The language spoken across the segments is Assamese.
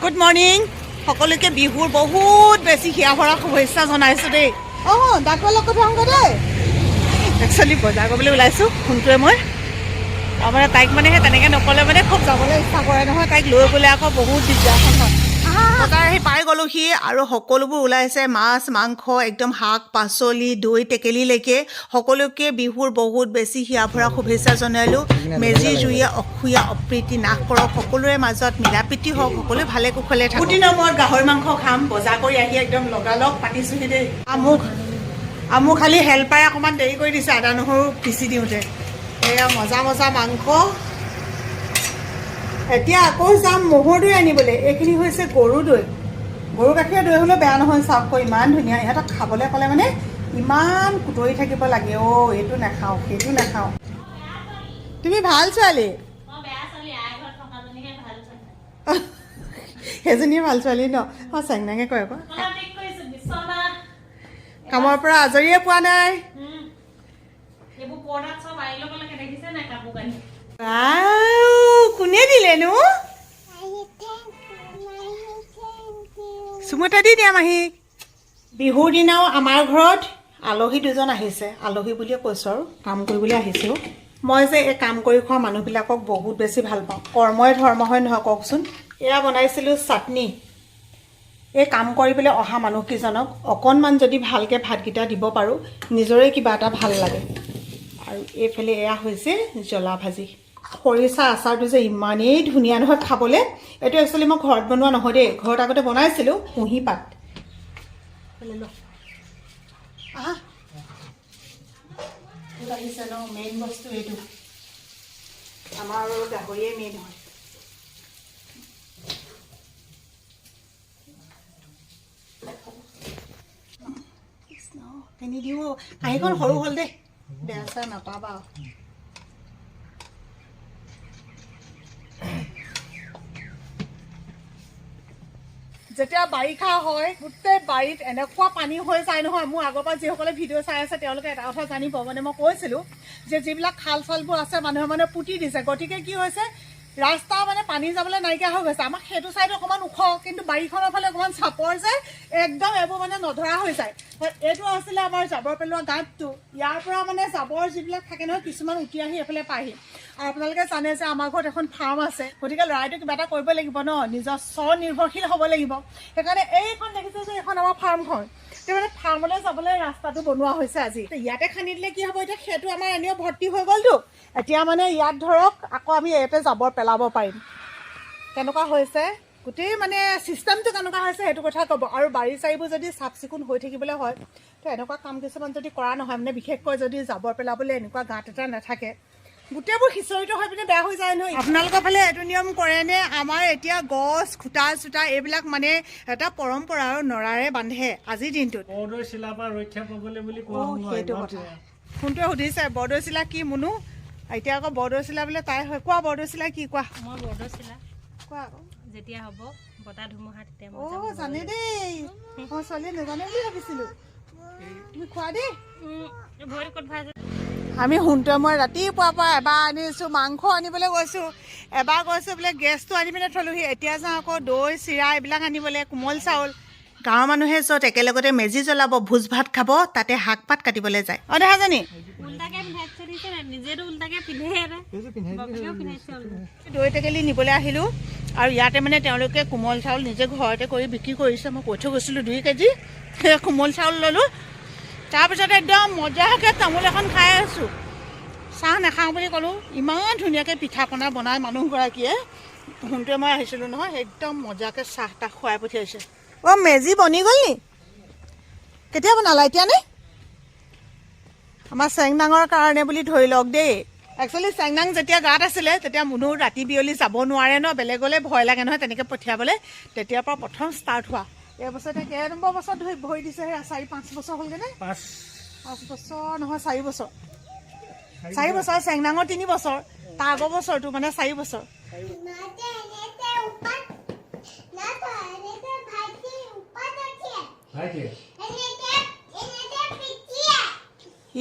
গুড মৰ্ণিং সকলোকে বিহুৰ বহুত বেছি হিয়া ভৰা শুভেচ্ছা জনাইছোঁ দেই। ডাকৰ লগত কথা হওঁ দেই। একচুৱেলি বজাৰ কৰিবলৈ ওলাইছোঁ ফোনটোৱে মই তাৰমানে তাইক মানে সেই তেনেকৈ নক'লে মানে খুব যাবলৈ ইচ্ছা কৰে নহয়, তাইক লৈ গ'লে আকৌ বহুত দিগদাৰ হয়। বজাৰ আহি পাই গ'লোহি আৰু সকলোবোৰ ওলাইছে, মাছ মাংস একদম শাক পাচলি দৈ টেকেলিলৈকে সকলোকে বিহুৰ বহুত বেছি হিয়া ভৰা শুভেচ্ছা জনালোঁ। মেজি জুয়ে অসূয়া অপ্ৰীতি নাশ কৰক, সকলোৰে মাজত মিলা প্ৰীতি হওক, সকলোৱে ভালে কুশলে থাকক। দিনৰ মূৰত গাহৰি মাংস খাম, বজাৰ কৰি আহি একদম লগালগ পাতিছোঁহি দেই। আমুক খালি হেল্পাৰে অকণমান দেৰি কৰি দিছে আদা নহৰু পিচি দিওঁতে। এয়া মজা মজা মাংস। এতিয়া আকৌ যাম ম'হৰ দৈ আনিবলৈ। এইখিনি হৈছে গৰু দৈ। গৰু গাখীৰ দৈ হ'লেও বেয়া নহয়, চাওক ইমান ধুনীয়া। ইহঁতক খাবলৈ ক'লে মানে ইমান কুটৰি থাকিব লাগে। এইটো নাখাওঁ সেইটো নাখাওঁ। তুমি ভাল ছোৱালী, সেইজনীয়ে ভাল ছোৱালী ন? চেংনাঙে কয় আকৌ কামৰ পৰা আজৰিয়ে পোৱা নাই। কোনে দিলেনো? চুমতা দি দিয়া মাহীক। বিহুৰ দিনাও আমাৰ ঘৰত আলহী দুজন আহিছে। আলহী বুলিয়ে কৈছোঁ আৰু কাম কৰিবলৈ আহিছোঁ। মই যে এই কাম কৰি খোৱা মানুহবিলাকক বহুত বেছি ভাল পাওঁ। কৰ্মই ধৰ্ম হয় নহয় কওকচোন। এয়া বনাইছিলোঁ চাটনি। এই কাম কৰিবলৈ অহা মানুহকেইজনক অকণমান যদি ভালকৈ ভাতকেইটা দিব পাৰোঁ, নিজৰে কিবা এটা ভাল লাগে। আৰু এইফালে এয়া হৈছে জ্বলা ভাজি। খৰিচা আচাৰটো যে ইমানেই ধুনীয়া নহয় খাবলৈ। এইটো একচুৱেলি মই ঘৰত বনোৱা নহয় দেই, ঘৰত আগতে বনাইছিলোঁ। কুঁহি পাত আহিছে ন, মেইন বস্তু এইটো। আমাৰ আৰু গাহৰিয়ে মেইন হয়। কিনি দিওঁ। কাঁহীখন সৰু হ'ল দেই, বেয়া চেয়া নাপাবা। যেতিয়া বাৰিষা হয় গোটেই বাৰীত এনেকুৱা পানী হৈ যায় নহয়। মোৰ আগৰ পৰা যিসকলে ভিডিঅ' চাই আছে তেওঁলোকে এটা কথা জানিব, মানে মই কৈছিলোঁ যে যিবিলাক খাল চালবোৰ আছে মানুহে মানে পুতি দিছে, গতিকে কি হৈছে ৰাস্তা মানে পানী যাবলৈ নাইকিয়া হৈ গৈছে। আমাক সেইটো ছাইড অকণমান ওখ, কিন্তু বাৰীখনৰ ফালে অকণমান চাপৰ যে একদম এইবোৰ মানে নধৰা হৈ যায়। এইটো আছিলে আমাৰ জাবৰ পেলোৱা গাঁতটো। ইয়াৰ পৰা মানে জাবৰ যিবিলাক থাকে নহয় কিছুমান উটি আহি এইফালে পায়হি। আৰু আপোনালোকে জানে যে আমাৰ ঘৰত এখন ফাৰ্ম আছে, গতিকে ল'ৰাইটো কিবা এটা কৰিব লাগিব ন, নিজৰ স্বনিৰ্ভৰশীল হ'ব লাগিব। সেইকাৰণে এইখন দেখিছে যে এইখন আমাৰ ফাৰ্মখন। এতিয়া মানে ফাৰ্মলৈ যাবলৈ ৰাস্তাটো বনোৱা হৈছে আজি। ইয়াতে খান্দি দিলে কি হ'ব, এতিয়া সেইটো আমাৰ এনেও ভৰ্তি হৈ গ'লতো। এতিয়া মানে ইয়াত ধৰক আকৌ আমি ইয়াতে জাবৰ পেলাব পাৰিম। কেনেকুৱা হৈছে গোটেই মানে ছিষ্টেমটো কেনেকুৱা হৈছে সেইটো কথা ক'ব। আৰু বাৰী চাৰীবোৰ যদি চাফ চিকুণ হৈ থাকিবলৈ হয়, তো এনেকুৱা কাম কিছুমান যদি কৰা নহয়, মানে বিশেষকৈ যদি জাবৰ পেলাবলৈ এনেকুৱা গাঁত এটা নাথাকে, গোটেইবোৰ সিঁচৰিত হৈ পিনে বেয়া হৈ যায় নহয়। আপোনালোকৰ ফালে এইটো নিয়ম কৰেনে? আমাৰ এতিয়া গছ খুটা চোটা এইবিলাক মানে এটা পৰম্পৰা আৰু নৰাৰে বান্ধে আজিৰ দিনটোত। সেইটো কথা ফোনটোৱে সুধিছে বৰদৈচিলা কি মুনু। এতিয়া আকৌ বৰদৈচিলা বোলে তাই হয়। কোৱা বৰদৈচিলা কি কোৱা? মই বৰদৈচিলা কোৱা আকৌ। যেতিয়া হ'ব বতাহ ধুমুহা তেতিয়া জানে দেই, মই ছোৱালীয়ে নাজানে বুলি ভাবিছিলোঁ। তুমি খোৱা দেই। ভৰি ক'ত ভাই। আমি শুনটোৱে মই ৰাতিপুৱাৰ পৰা এবাৰ আনিছোঁ মাংস আনিবলৈ গৈছোঁ, এবাৰ গৈছোঁ বোলে গেছটো আনি পিনে থ'লোহি। এতিয়া যাওঁ আকৌ দৈ চিৰা এইবিলাক আনিবলৈ, কোমল চাউল। গাঁৱৰ মানুহে য'ত একেলগতে মেজি জ্বলাব, ভোজ ভাত খাব, তাতে শাক পাত কাটিবলৈ যায়। দেখাজানি উল্টাকে পিন্ধাইছে দিছে, নিজেতো উল্টাকে পিন্ধে। দৈ টেকেলি নিবলৈ আহিলোঁ। আৰু ইয়াতে মানে তেওঁলোকে কোমল চাউল নিজে ঘৰতে কৰি বিক্ৰী কৰিছে। মই কৈ থৈ গৈছিলোঁ 2 কেজি কোমল চাউল ল'লোঁ। তাৰপিছত একদম মজাকৈ তামোল এখন খাই আছোঁ। চাহ নাখাওঁ বুলি ক'লোঁ। ইমান ধুনীয়াকৈ পিঠা পনা বনাই মানুহগৰাকীয়ে। শুনটোৱে মই আহিছিলোঁ নহয়, একদম মজাকৈ চাহ তাহ খুৱাই পঠিয়াইছে। মেজি বনি গ'ল নি? কেতিয়া বনালা? এতিয়া নে? আমাৰ চেংনাঙৰ কাৰণে বুলি ধৰি লওক দেই। একচুৱেলি চেংনাং যেতিয়া গাত আছিলে তেতিয়া মুনু ৰাতি বিয়লি যাব নোৱাৰে ন, বেলেগলৈ ভয় লাগে নহয় তেনেকৈ পঠিয়াবলৈ। তেতিয়াৰ পৰা প্ৰথম ষ্টাৰ্ট হোৱা। এই বছৰতে কেই নম্বৰ বছৰত ভৰি দিছে? 4-5 বছৰ হ'লগৈ নে? 5 বছৰ নহয় 4 বছৰ। 4 বছৰ। চেংনাঙৰ 3 বছৰ, তাৰ আগৰ বছৰটো মানে 4 বছৰ।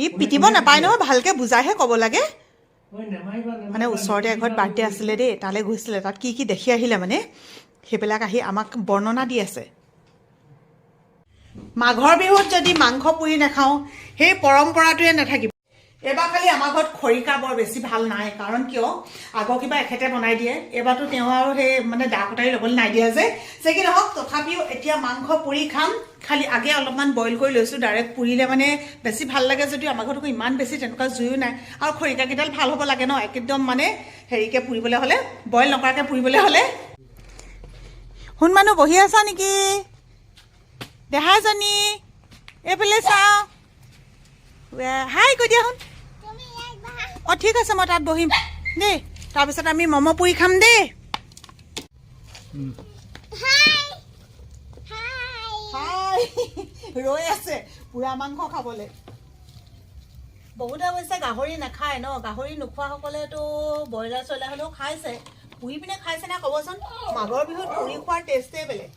ই পিটিব নাপায় নহয়, ভালকৈ বুজাইহে ক'ব লাগে। মানে ওচৰতে এঘৰত বাৰ্থডে আছিলে দেই, তালৈ গৈছিলে। তাত কি কি দেখি আহিলে মানে সেইবিলাক আহি আমাক বৰ্ণনা দি আছে। মাঘৰ বিহুত যদি মাংস পুৰি নাখাওঁ সেই পৰম্পৰাটোৱে নাথাকিব। এইবাৰ খালি আমাৰ ঘৰত খৰিকা বৰ বেছি ভাল নাই, কাৰণ কিয় আগৰ কিবা এখেতে বনাই দিয়ে, এইবাৰতো তেওঁ আৰু সেই মানে দা কটাৰী ল'বলৈ নাই দিয়া যে কি নহওক তথাপিও এতিয়া মাংস পুৰি খাম। খালি আগে অলপমান বইল কৰি লৈছোঁ, ডাইৰেক্ট পুৰিলে মানে বেছি ভাল লাগে যদিও আমাৰ ঘৰতো ইমান বেছি তেনেকুৱা জুইও নাই, আৰু খৰিকাকেইডাল ভাল হ'ব লাগে ন, একদম মানে হেৰিকৈ পুৰিবলৈ হ'লে, বইল নকৰাকৈ পুৰিবলৈ হ'লে। শুন মানুহ বহি আছা নেকি দেহাজনী? এইফালে চাওঁ, হাই কৈ দিয়া শুন। অঁ ঠিক আছে, মই তাত বহিম দেই, তাৰপিছত আমি ম'ম' পুৰি খাম দেই। ৰৈ আছে পুৰা মাংস খাবলৈ। বহুতে অৱশ্যে গাহৰি নাখায় ন, গাহৰি নোখোৱাসকলেতো ব্ৰইলাৰ চইলাৰ হ'লেও খাইছে, পুৰি পিনে খাইছে নে ক'বচোন। মাঘৰ বিহুত পুৰি খোৱাৰ টেষ্টেই বেলেগ,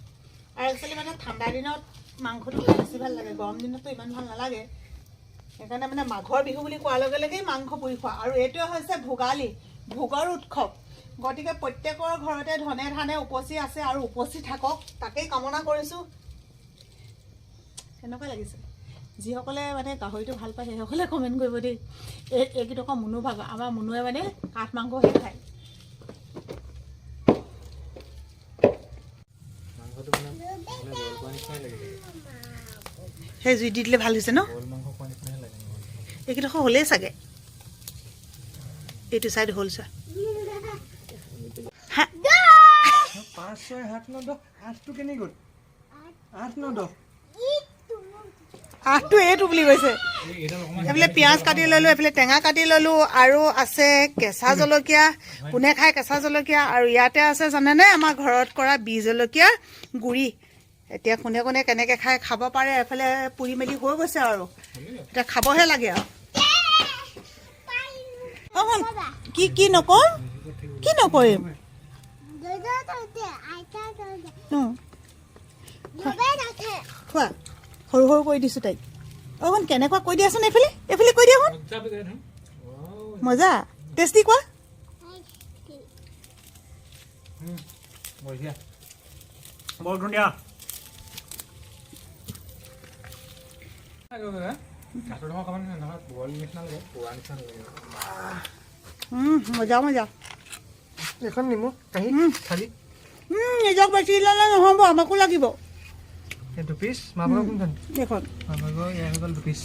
আৰু একচুৱেলি মানে ঠাণ্ডা দিনত মাংসটো বেছি ভাল লাগে, গৰম দিনততো ইমান ভাল নালাগে। সেইকাৰণে মানে মাঘৰ বিহু বুলি কোৱাৰ লগে লগেই মাংস পুৰি খোৱা, আৰু এইটোৱে হৈছে ভোগালী, ভোগৰ উৎসৱ। গতিকে প্ৰত্যেকৰ ঘৰতে ধনে ধানে উপচি আছে, আৰু উপচি থাকক তাকেই কামনা কৰিছোঁ। কেনেকুৱা লাগিছে? যিসকলে মানে গাহৰিটো ভাল পায় সেইসকলে কমেণ্ট কৰিব দেই। এইকেইটকা মুনু ভাগ, আমাৰ মুনুৱে মানে কাঠ মাংসহে খায়। সেই জুই দি দিলে ভাল হৈছে ন, এইকেইটকা হ'লেই চাগে। এইটো চাইড হ'ল চোৱা, 5, 6, 7, 9, 10, 8টো কেনে গ'ল? 8, 9, 10 8টো এইটো বুলি কৈছে। এইফালে পিঁয়াজ কাটি ল'লোঁ, এইফালে টেঙা কাটি ল'লোঁ, আৰু আছে কেঁচা জলকীয়া, কোনে খায় কেঁচা জলকীয়া, আৰু ইয়াতে আছে জানেনে আমাৰ ঘৰত কৰা বি জলকীয়া গুড়ি। এতিয়া কোনে কোনে কেনেকৈ খায় খাব পাৰে। এফালে পুৰি মেলি হৈ গৈছে আৰু এতিয়া খাবহে লাগে আৰু। অঁ কি কি নকওঁ, কি নকৰিম, খোৱা সৰু সৰু কৰি দিছোঁ তাইক। অঁ শুন কেনেকুৱা কৈ দিয়াচোন, এইফালে এইফালে কৈ দিয়া শুন। মজা টেষ্টি কোৱা। বৰ ধুনীয়া। মজা মজা। এখন নিমখ কাঁহী খালি নিজক বেছি ল'লে নহ'ব, আমাকো লাগিব। 2 পিচ মাভাগৰ কোনখন? এইখন মাভাগৰ ইয়াৰ হৈ গ'ল 2 পিচ।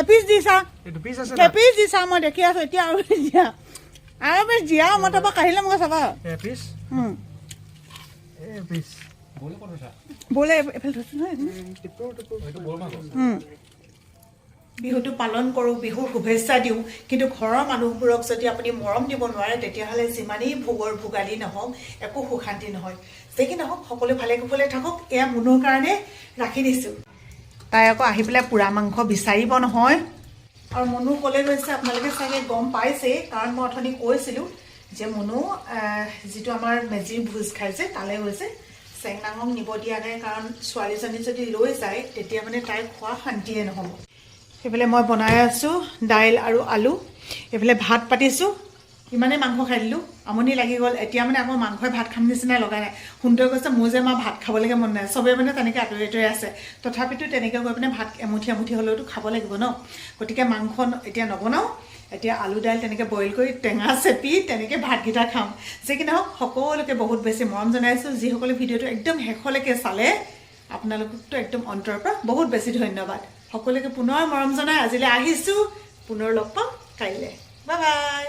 এপিচ দিছা, 2 পিচ আছে, এপিচ দিছা, মই দেখি আছোঁ। এতিয়া আৰু দিয়া, আৰু এপিচ দিয়া, মই তাৰপৰা কাঢ়িলে মোক চাবা। এপিচ এপিচ ব'লে এইফালে থৈছোঁ নহয়। বিহুটো পালন কৰোঁ, বিহুৰ শুভেচ্ছা দিওঁ, কিন্তু ঘৰৰ মানুহবোৰক যদি আপুনি মৰম দিব নোৱাৰে তেতিয়াহ'লে যিমানেই ভোগালী নহওক একো সুশান্তি নহয়। যি কি নহওক সকলো ভালে কুশলে থাকক, এয়া মুনুৰ কাৰণে ৰাখি দিছোঁ। তাই আকৌ আহি পেলাই পোৰা মাংস বিচাৰিব নহয়। আৰু মুনু ক'লে গৈছে আপোনালোকে চাগে গম পাইছেই, কাৰণ মই অথনি কৈছিলোঁ যে মুনু যিটো আমাৰ মেজিৰ ভোজ খাইছে তালৈ গৈছে। চেংনাঙক নিব দিয়া নাই, কাৰণ ছোৱালীজনী যদি লৈ যায় তেতিয়া মানে তাইৰ খোৱা শান্তিয়ে নহ'ব। সেইফালে মই বনাই আছোঁ দাইল আৰু আলু, এইফালে ভাত পাতিছোঁ। ইমানেই মাংস খাই দিলোঁ, আমনি লাগি গ'ল। এতিয়া মানে আকৌ মাংসই ভাত খাম নিচিনাই লগা নাই। সুন্দৰে কৈছে মোৰ যে মা ভাত খাবলৈকে মন নাই। চবেই মানে তেনেকৈ আঁতৰি আঁতৰি আছে, তথাপিতো তেনেকৈ গৈ পিনে ভাত এমুঠি এমুঠি হ'লেওতো খাব লাগিব ন। গতিকে মাংস এতিয়া নবনাওঁ, এতিয়া আলু দাইল তেনেকৈ বইল কৰি টেঙা চেপি তেনেকৈ ভাতকেইটা খাম। যি কি নহওক সকলোকে বহুত বেছি মৰম জনাইছোঁ। যিসকলে ভিডিঅ'টো একদম শেষলৈকে চালে আপোনালোককতো একদম অন্তৰৰ পৰা বহুত বেছি ধন্যবাদ। সকলোকে পুনৰ মৰম জনাই আজিলৈ আহিছোঁ, পুনৰ লগ পাম কাইলৈ। Bye bye.